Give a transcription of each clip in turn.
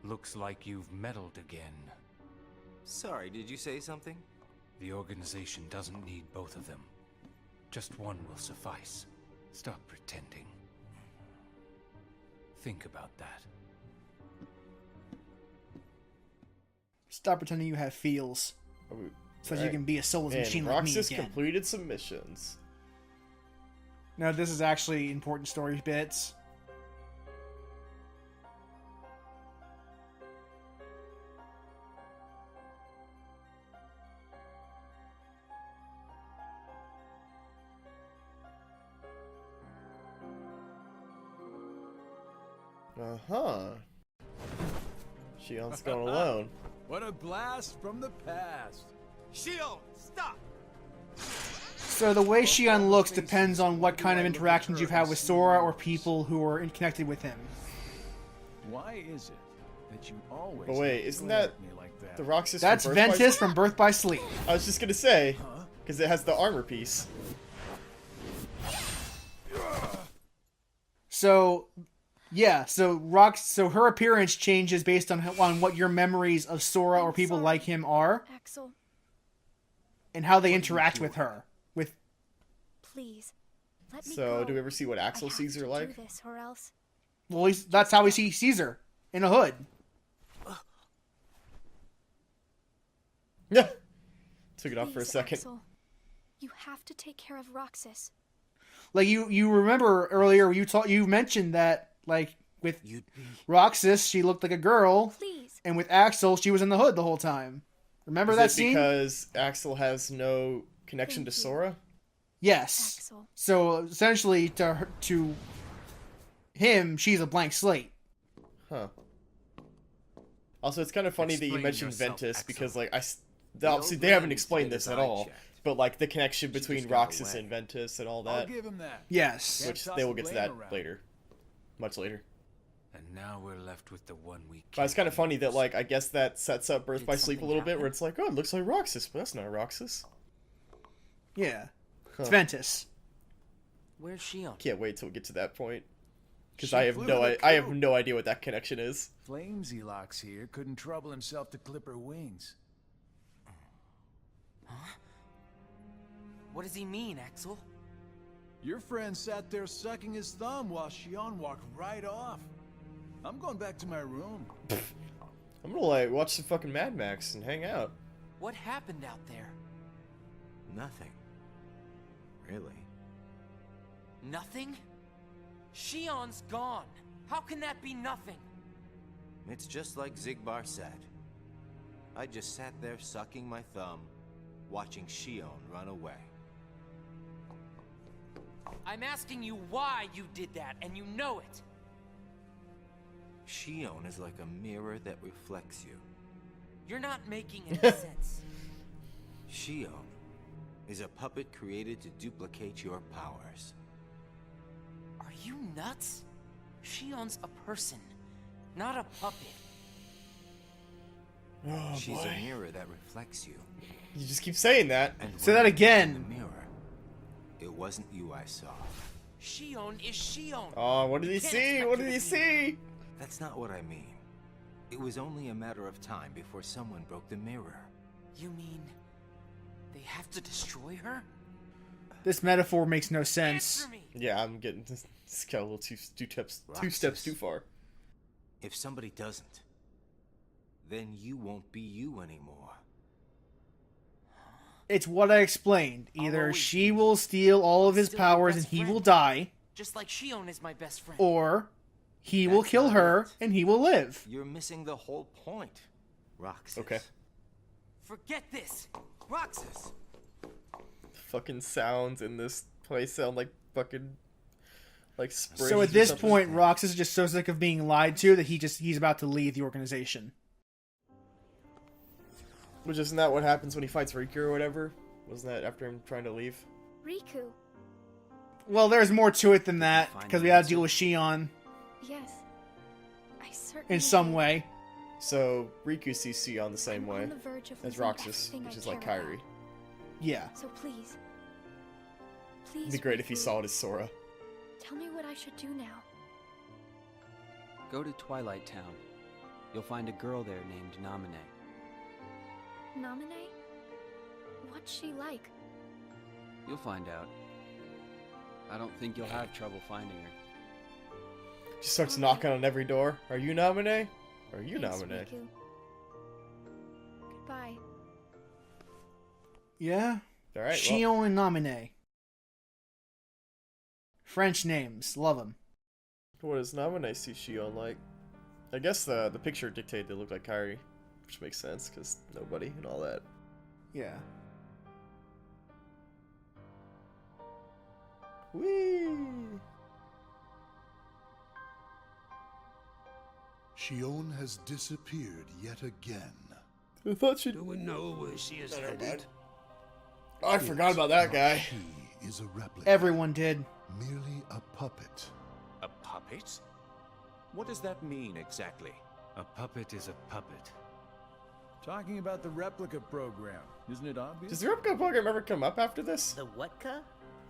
Looks like you've meddled again. Sorry, did you say something? The organization doesn't need both of them. Just one will suffice. Stop pretending. Think about that. Stop pretending you have feels. So that you can be a soulless machine like me Roxas again. completed some missions. No, this is actually important story bits. Uh-huh. Shion's going alone. What a blast from the past. Shion, stop! So the way Shion looks depends on what kind of interactions you've had with Sora or people who are connected with him. Why is it that you always But wait, isn't that the Roxas That's from Birth by Ventus Sleep? from Birth by Sleep. I was just gonna say, because it has the armor piece. So, yeah, so her appearance changes based on what your memories of Sora or people like him are, Axel, and how they interact with her. please, let me So, go. do we ever see what Axel sees her like? Do this or else. Well, that's how we see Caesar in a hood. Yeah. Took it off for a Please, second. Axel, you have to take care of Roxas. Like you remember earlier you mentioned that like with Roxas she looked like a girl, Please. and with Axel she was in the hood the whole time. Remember Is that it scene? because Axel has no connection to Thank you. Sora? Yes. Axel. So essentially, to him, she's a blank slate. Huh. Also, it's kind of funny that you Explain mentioned yourself, Ventus Axel. because, like, The obviously old they man haven't needs to explained get this his at eye all. checked. But like the connection She between just got Roxas away. and Ventus and all I'll that, give him that. Yes. which Can't they toss will the get to blame that around. later, much later. And now we're left with the one we But it's kind of funny that, use. like, I guess that sets up Birth Did by Sleep a something little bit, happen? where it's like, oh, it looks like Roxas, but that's not Roxas. Yeah. It's Huh. Ventus. Where's Shion? Can't wait till we get to that point, because She I have flew no, the I have coop. no idea what that connection is. Flamesy Locks here couldn't trouble himself to clip her wings. What does he mean, Axel? Your friend sat there sucking his thumb while Shion walked right off. I'm going back to my room. I'm gonna like watch some fucking Mad Max and hang out. What happened out there? Nothing. Really? Nothing? Shion's gone. How can that be nothing? It's just like Zigbar said. I just sat there sucking my thumb, watching Shion run away. I'm asking you why you did that, and you know it. Shion is like a mirror that reflects you. You're not making any sense. Shion is a puppet created to duplicate your powers. Are you nuts? Shion's a person, not a puppet. Oh She's boy. a mirror that reflects you. You just keep saying that. And Say when that I looked again. In the mirror, it wasn't you I saw. Shion is Shion. Oh, what did he can't see? expect What her did to he be- see? That's not what I mean. It was only a matter of time before someone broke the mirror. You mean they have to destroy her? This metaphor makes no sense. Answer me. Yeah, I'm getting this got a little two steps Roxas. too far. If somebody doesn't, then you won't be you anymore. It's what I explained. Either always she be will steal all of his still your powers and best he will friend. die, Just like Shion is my best friend. or he will That's kill not her it. and he will live. You're missing the whole point, Roxas. Okay. Forget this. Roxas. Fucking sounds in this place sound like fucking like springs. So or at this something. point, Roxas is just so sick of being lied to that he's about to leave the organization. Which isn't that what happens when he fights Riku or whatever? Wasn't that after him trying to leave? Riku. Well, there's more to it than that find because the we had to answer? deal with Shion Yes. I certainly in some did. way. So Riku sees Sion the same I'm way on the verge of as losing Roxas, everything which I is like care Kairi. about. Yeah. So please. Please. It'd be great if he Riku, saw it as Sora. Tell me what I should do now. Go to Twilight Town. You'll find a girl there named Namine. Namine? What's she like? You'll find out. I don't think you'll have trouble finding her. She starts knocking on every door. Are you Namine? Are you Thanks, Namine? Riku. Goodbye. Yeah. All right. Well, Shion and Namine. French names. Love them. what does Namine see Shion like? I guess the picture dictated they look like Kairi, which makes sense because nobody and all that. Yeah. Whee! Shion has disappeared yet again. I thought she. Do we know where she is headed? Oh, I forgot about that guy. She is a replica. Everyone did. Merely a puppet. A puppet? What does that mean exactly? A puppet is a puppet. Talking about the replica program, isn't it obvious? Does the replica program ever come up after this? The what-ka?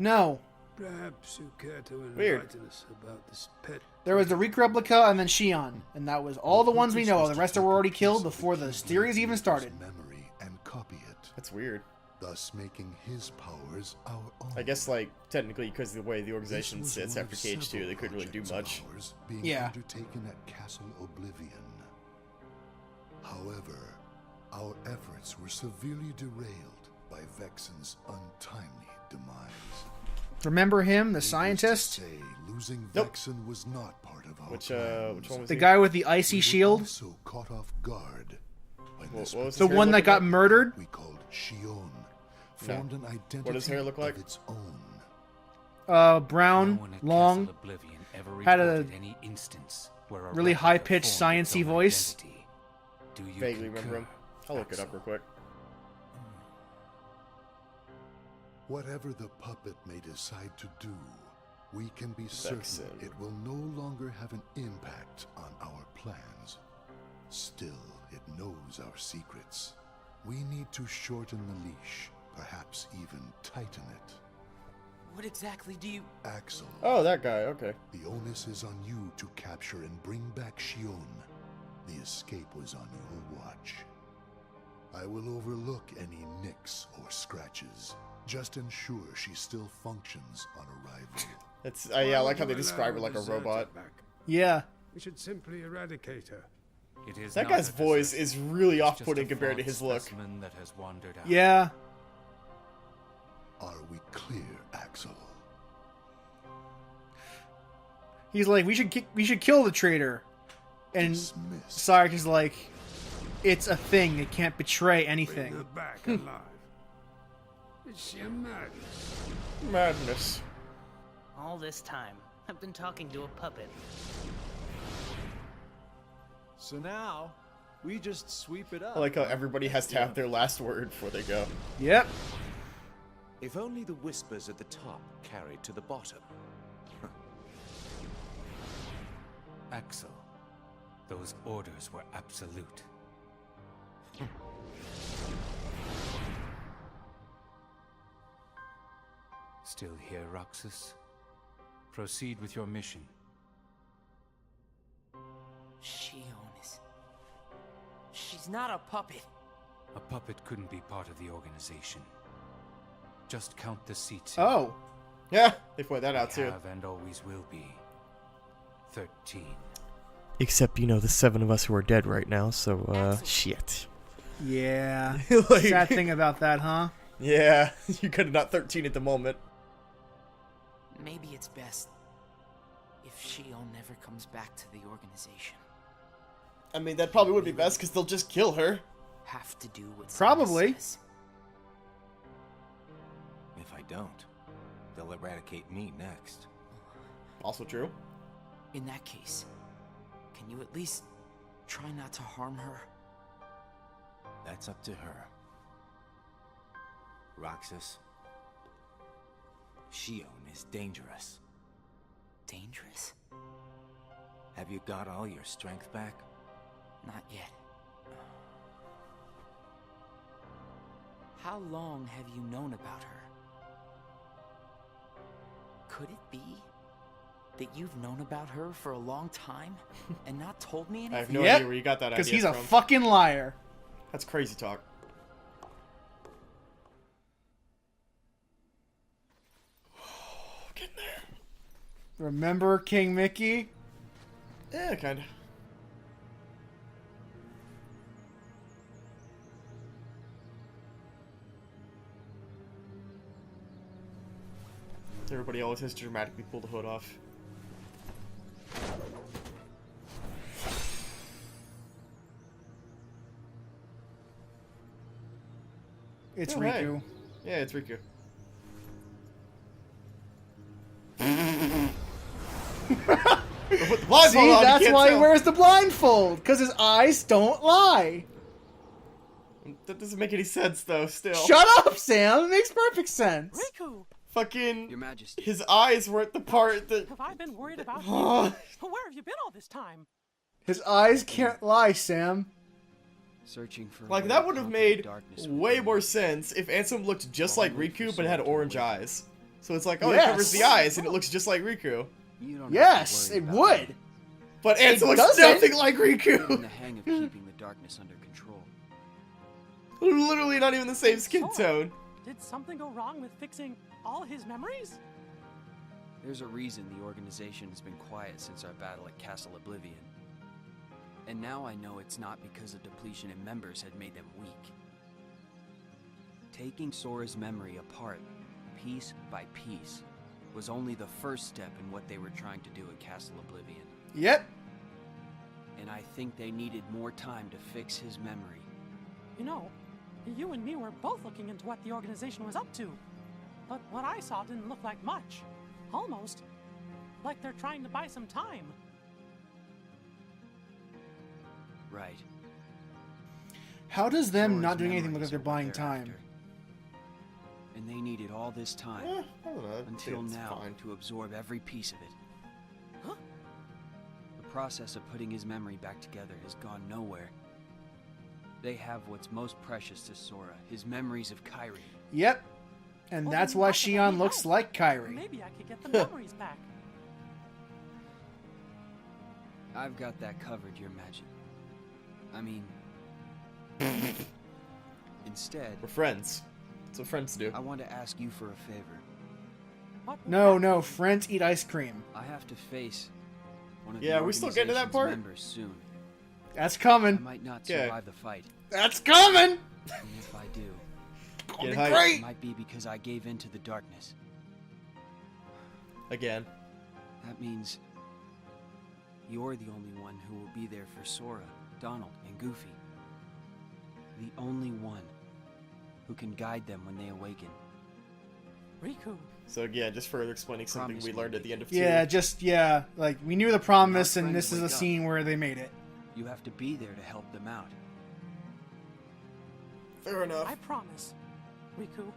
No. Perhaps you care to Weird. enlighten us about this pet. There was the Reek replica and then Shion. And that was all the ones we know of. The rest were already killed before the series even started. Memory and copy it, That's weird. thus making his powers our own. I guess, like, technically, because of the way the This organization was sits one after of KH2, several they couldn't really do projects much. of ours being Yeah. undertaken at Castle Oblivion. However, our efforts were severely derailed by Vexen's untimely demise. Remember him, the Needless to scientist? say, losing Nope. Vexen was not part of our Which plans. one was The he? guy with the icy We were shield? also caught off guard when What- this what was The his hair one that look got like? murdered? we called Shion formed an identity What does hair look like? of its own. Brown, No one at long, Castle Oblivion ever had a reported any instance where a really replica high-pitched, formed its science-y own voice. identity. Do you Vaguely concur, remember him. I'll look it up Axel? real quick. Whatever the puppet may decide to do, we can be certain Vexen. it will no longer have an impact on our plans. Still, it knows our secrets. We need to shorten the leash, perhaps even tighten it. What exactly do you... Axel, Oh, that guy. Okay. the onus is on you to capture and bring back Shion. The escape was on your watch. I will overlook any nicks or scratches. Just ensure she still functions on arrival. It's yeah, I like how they describe her like a robot. Yeah. We should simply eradicate her. It is That not guy's a voice possession. is really It's just off-putting a compared to flawed his look. specimen that has wandered out. Yeah. Are we clear, Axel? He's like, we should kill the traitor. And Dismissed. Sark is like, it's a thing. It can't betray Bring anything. her back alive. Is she a madness? Madness. All this time, I've been talking to a puppet. So now, we just sweep it up. I like how everybody has to have their last word before they go. Yep. If only the whispers at the top carried to the bottom. Axel, those orders were absolute. Still here, Roxas? Proceed with your mission. Shion is... She's not a puppet. A puppet couldn't be part of the organization. Just count the seats here. Oh. Yeah, they point that out We too. have and always will be 13. Except, you know, the 7 of us who are dead right now, so, Axel. shit. Yeah. Like- Sad thing about that, huh? Yeah, you could have not 13 at the moment. Maybe it's best if Shion never comes back to the organization. I mean, that probably would be best, because they'll just kill her. Have to do what Probably. someone says. If I don't, they'll eradicate me next. Also true. In that case, can you at least try not to harm her? That's up to her. Roxas, Shion is dangerous. Dangerous? Have you got all your strength back? Not yet. How long have you known about her? Could it be that you've known about her for a long time and not told me anything? I have no Yep, idea where you got that idea because he's a from. fucking liar. That's crazy talk. Getting there. Remember King Mickey? Yeah, kind of. Everybody always has to dramatically pull the hood off. It's Oh, Riku. hey. Yeah, it's Riku. Put the blindfold See, on, you that's can't why he tell. wears the blindfold, because his eyes don't lie. That doesn't make any sense, though, still. Shut up, Sam. It makes perfect sense. Riku! Fucking... Your Majesty. His eyes weren't the part that... Have I been worried about you? Where have you been all this time? His eyes can't lie, Sam. Searching for Like, that would have made way more sense if Ansem looked just like Riku, but had orange eyes. So it's like, oh, Yes. it covers the eyes, and it looks just like Riku. You don't Yes, it would. But It Ansem looks doesn't. nothing like Getting Riku! the hang of keeping the darkness under control. Literally not even the same skin tone. Did something go wrong with fixing all his memories? There's a reason the organization has been quiet since our battle at Castle Oblivion. And now I know it's not because a depletion in members had made them weak. Taking Sora's memory apart, piece by piece, was only the first step in what they were trying to do at Castle Oblivion. Yep. And I think they needed more time to fix his memory. You know, you and me were both looking into what the organization was up to. But what I saw didn't look like much. Almost like they're trying to buy some time. Right. How does them Sora's not doing anything look like memories they're are what buying they're time? after. And they needed all this time, I don't know. I until think it's now, fine. to absorb every piece of it. Huh? The process of putting his memory back together has gone nowhere. They have what's most precious to Sora, his memories of Kairi. Yep. And Well, that's then why that's what Shion we looks have. like Kairi. Maybe I could get the memories back. I've got that covered, Your Majesty. I mean... Instead, We're friends. That's what friends do. I want to ask you for a favor. What would No, that no, be? friends eat ice cream. I have to face one of Yeah, the we still getting to that organization's part? members soon. That's I coming. might not Okay. survive the fight, That's coming! and if I do, Gonna Get be hyped. it great! might be because I gave in to the darkness. Again. That means you're the only one who will be there for Sora, Donald, and Goofy. The only one who can guide them when they awaken. Riku. So again, just further explaining something Promise we me, learned at the end of 2. Yeah, like, we knew the promise, When our and this is friends a wake scene where they made it. You have to be there to help them out. Fair enough. I promise. Riku.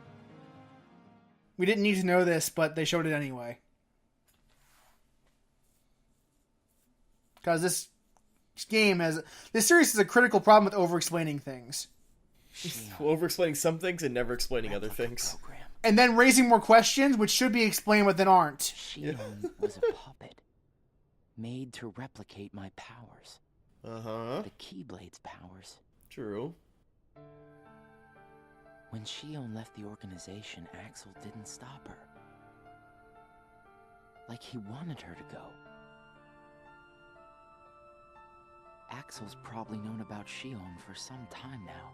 We didn't need to know this, but they showed it anyway. Because this series has a critical problem with over-explaining things. Over-explaining some things and never explaining other things. Program. And then raising more questions, which should be explained but then aren't. Shion was a puppet, made to replicate my powers. Uh-huh. The Keyblade's powers. True. When Shion left the organization, Axel didn't stop her. Like he wanted her to go. Axel's probably known about Shion for some time now,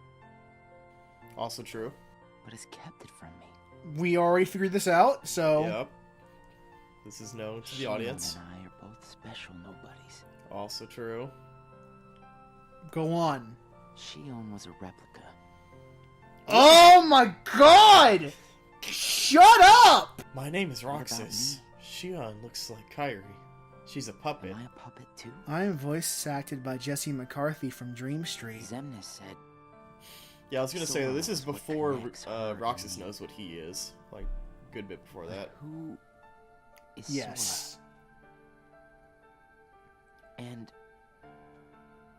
Also true. but has kept it from me. We already figured this out, so... Yep. This is known to the Shion audience. and I are both special nobodies. Also true. Go on. Shion was a replica. Oh my god! Shut up! My name is What about Roxas. Shion looks like Kairi. She's a puppet. Am I a puppet too? I am voice acted by Jesse McCarthy from Dream Street. Zemnis said Yeah, I was gonna say that this is Sora was what before connects her Roxas and me. knows what he is. Like, good bit before that. Who is Yes. Sora? And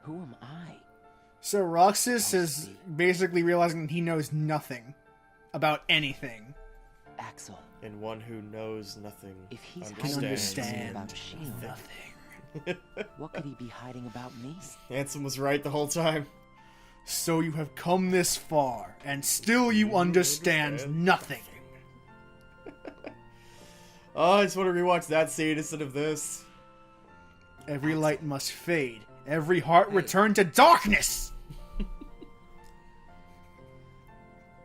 who am I? So Roxas is basically realizing that he knows nothing about anything. Axel. And one who knows nothing If he's understand about Shion, nothing. what could he be hiding about me? Handsome was right the whole time. So you have come this far, and still you understand nothing. Oh, I just want to rewatch that scene instead of this. Every light must fade. Every heart return to darkness!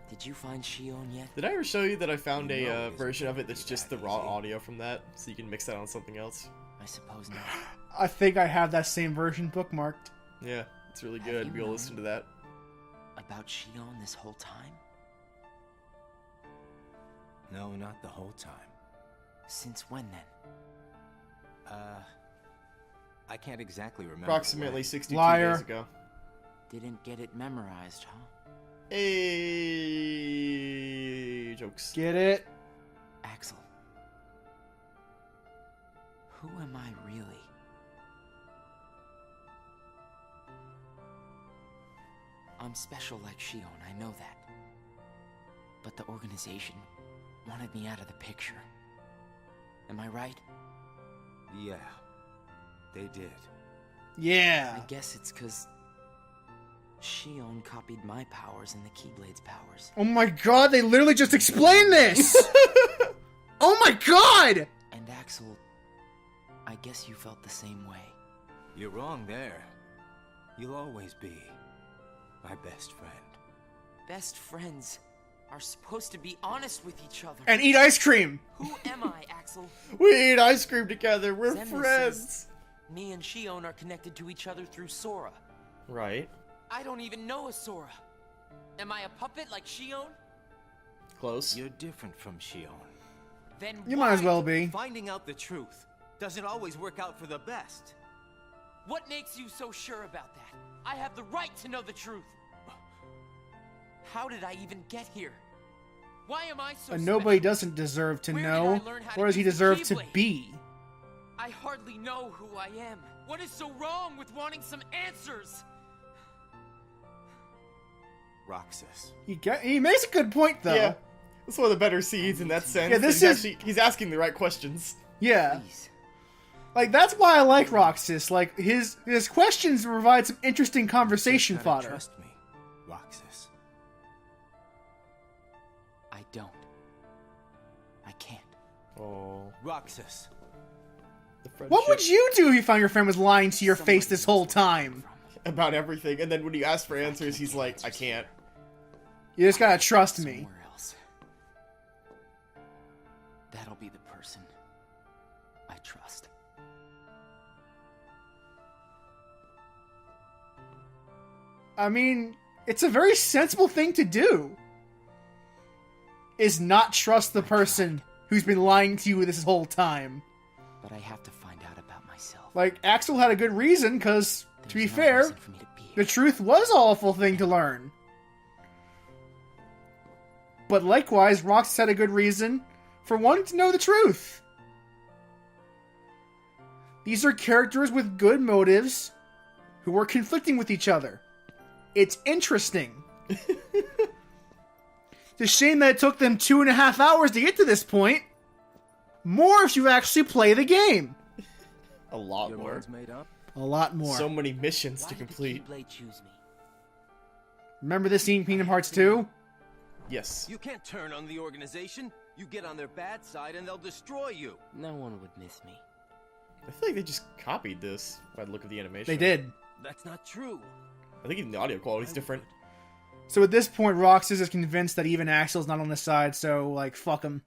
Did you find Shion yet? Did I ever show you that I found a version of it that's just the raw audio from that, so you can mix that on something else? I suppose not. I think I have that same version bookmarked. Yeah, it's really good to be able to listen to that. About Shion this whole time? No, not the whole time. Since when then? I can't exactly remember. Approximately 62 Liar. days ago. Didn't get it memorized, huh? Hey, jokes. Get it? Axel. Who am I really? I'm special like Shion, I know that. But the organization wanted me out of the picture. Am I right? Yeah, they did. Yeah. I guess it's because Shion copied my powers and the Keyblade's powers. Oh my god, they literally just explained this! Oh my god! And Axel, I guess you felt the same way. You're wrong there. You'll always be my best friend. Best friends are supposed to be honest with each other. And eat ice cream! Who am I, Axel? We eat ice cream together. We're Zenma friends. says me and Shion are connected to each other through Sora. Right. I don't even know a Sora. Am I a puppet like Shion? Close. You're different from Shion. Then You might as well be. Finding out the truth doesn't always work out for the best. What makes you so sure about that? I have the right to know the truth. How did I even get here? Why am I so And nobody special? doesn't deserve to Where did know. I learn how to Where does he use the deserve to Keyblade? be? I hardly know who I am. What is so wrong with wanting some answers? Roxas. He makes a good point, though. Yeah. That's one of the better scenes in that sense. Yeah, this He's asking the right questions. Yeah. Please. Like, that's why I like Roxas. Like, his questions provide some interesting conversation You gotta fodder. Trust me, Roxas. I don't. I can't. Oh. Roxas. The friendship. What would you do if you found your friend was lying to your face this whole time? About everything, and then when you ask for answers, he's like, I can't. You just gotta trust me. Somewhere else. That'll be the person I trust. I mean, it's a very sensible thing to do. Is not trust the person who's been lying to you this whole time. But I have to find out about myself. Like, Axel had a good reason, because, to be There's no fair, reason for me to be the here. truth was an awful thing to learn. But likewise, Roxas had a good reason for wanting to know the truth. These are characters with good motives who are conflicting with each other. It's interesting. It's a shame that it took them 2.5 hours to get to this point. More if you actually play the game. A lot Your more. mind's made up? A lot more. So many missions Why to did the complete. Keyblade choose me? Remember this scene in Kingdom Hearts 2? Yes. You can't turn on the organization. You get on their bad side and they'll destroy you. No one would miss me. I feel like they just copied this by the look of the animation. They did. That's not true. I think even the audio quality's different. So at this point, Roxas is convinced that even Axel's not on his side, so, like, fuck him.